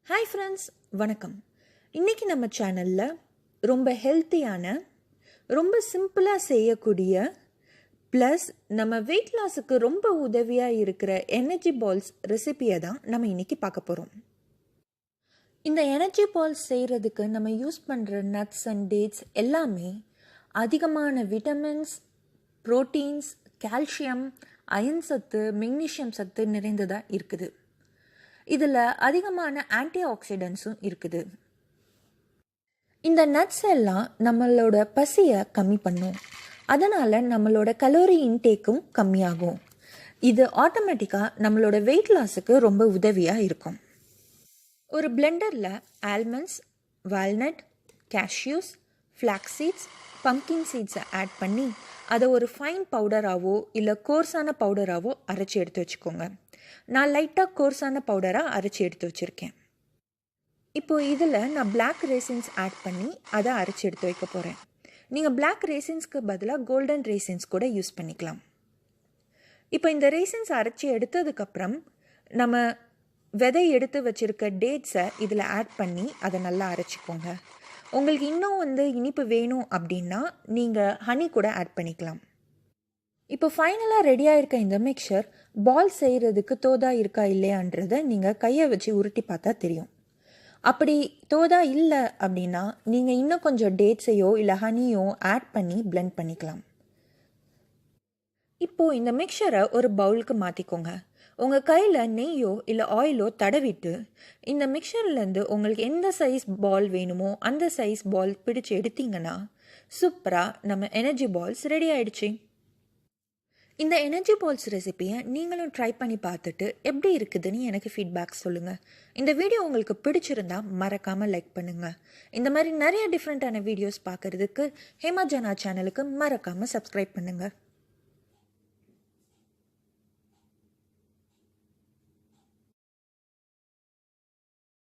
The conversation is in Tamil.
ஹாய் ஃப்ரெண்ட்ஸ், வணக்கம். இன்றைக்கி நம்ம சேனலில் ரொம்ப ஹெல்த்தியான, ரொம்ப சிம்பிளாக செய்யக்கூடிய ப்ளஸ் நம்ம வெயிட் லாஸுக்கு ரொம்ப உதவியாக இருக்கிற எனர்ஜி பால்ஸ் ரெசிபியை தான் நம்ம இன்றைக்கி பார்க்க போகிறோம். இந்த எனர்ஜி பால்ஸ் செய்கிறதுக்கு நம்ம யூஸ் பண்ணுற நட்ஸ் அண்ட் டேட்ஸ் எல்லாமே அதிகமான விட்டமின்ஸ், புரோட்டீன்ஸ், கால்சியம், அயன் சத்து, மெக்னீசியம் சத்து நிறைந்ததாக இருக்குது. இதில் அதிகமான ஆன்டிஆக்சிடென்ட்ஸும் இருக்குது. இந்த நட்ஸ் எல்லாம் நம்மளோட பசியை கம்மி பண்ணும். அதனால் நம்மளோட கலோரி இன்டேக்கும் கம்மியாகும். இது ஆட்டோமேட்டிக்காக நம்மளோட வெயிட் லாஸுக்கு ரொம்ப உதவியாக இருக்கும். ஒரு பிளெண்டரில் almonds, walnut, cashews, flax seeds, pumpkin சீட்ஸை ஆட் பண்ணி அதை ஒரு ஃபைன் பவுடராகவோ இல்லை கோர்ஸான பவுடராகவோ அரைச்சி எடுத்து வச்சுக்கோங்க. நான் லைட்டாக கோர்ஸான பவுடராக அரைச்சி எடுத்து வச்சுருக்கேன். இப்போது இதில் நான் பிளாக் ரேசின்ஸ் ஆட் பண்ணி அதை அரைச்சி எடுத்து வைக்க போகிறேன். நீங்கள் பிளாக் ரேசின்ஸ்க்கு பதிலாக கோல்டன் ரேசின்ஸ் கூட யூஸ் பண்ணிக்கலாம். இப்போ இந்த ரேசின்ஸ் அரைச்சி எடுத்ததுக்கப்புறம் நம்ம விதை எடுத்து வச்சுருக்க டேட்ஸை இதில் ஆட் பண்ணி அதை நல்லா அரைச்சிக்கோங்க. உங்களுக்கு இன்னும் இனிப்பு வேணும் அப்படின்னா நீங்கள் ஹனி கூட ஆட் பண்ணிக்கலாம். இப்போ ஃபைனலாக ரெடியாக இருக்க இந்த மிக்சர் பால் செய்கிறதுக்கு தோதா இருக்கா இல்லையான்றதை நீங்கள் கையை வச்சு உருட்டி பார்த்தா தெரியும். அப்படி தோதா இல்லை அப்படின்னா நீங்கள் இன்னும் கொஞ்சம் டேட்ஸையோ இல்லை ஹனியோ ஆட் பண்ணி பிளெண்ட் பண்ணிக்கலாம். இப்போது இந்த மிக்சரை ஒரு பவுலுக்கு மாற்றிக்கோங்க. உங்கள் கையில் நெய்யோ இல்லை ஆயிலோ தடவிட்டு இந்த மிக்சர்லேருந்து உங்களுக்கு எந்த சைஸ் பால் வேணுமோ அந்த சைஸ் பால் பிடிச்சி எடுத்தீங்கன்னா சூப்பராக நம்ம எனர்ஜி பால்ஸ் ரெடி ஆகிடுச்சு. இந்த எனர்ஜி பால்ஸ் ரெசிபியை நீங்களும் ட்ரை பண்ணி பார்த்துட்டு எப்படி இருக்குதுன்னு எனக்கு ஃபீட்பேக் சொல்லுங்கள். இந்த வீடியோ உங்களுக்கு பிடிச்சிருந்தா மறக்காமல் லைக் பண்ணுங்கள். இந்த மாதிரி நிறைய டிஃப்ரெண்ட்டான வீடியோஸ் பார்க்குறதுக்கு ஹேமா ஜனா சேனலுக்கு மறக்காமல் சப்ஸ்கிரைப் பண்ணுங்கள்.